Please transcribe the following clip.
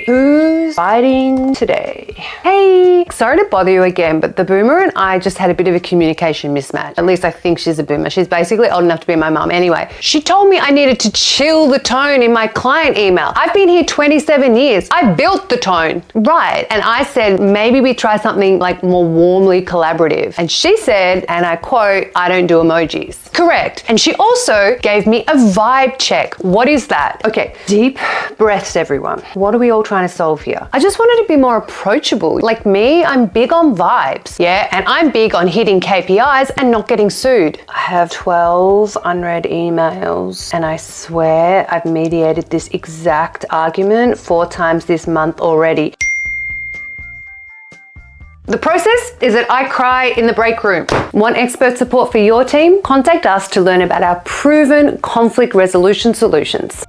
Hey, who's fighting today? Hey, sorry to bother you again, but the boomer and I just had a bit of a communication mismatch. At least I think she's a boomer. She's basically old enough to be my mum anyway. She told me I needed to chill the tone in my client email. I've been here 27 years. I built the tone. Right. And I said, maybe we try something like more warmly collaborative. And she said, and I quote, I don't do emojis. Correct. And she also gave me a vibe check. What is that? Okay, deep breaths, everyone. What are we all trying to solve here? I just wanted to be more approachable. Like me, I'm big on vibes. Yeah, and I'm big on hitting KPIs and not getting sued. I have 12 unread emails, and I swear I've mediated this exact argument 4 times this month already. The process is that I cry in the break room. Want expert support for your team? Contact us to learn about our proven conflict resolution solutions.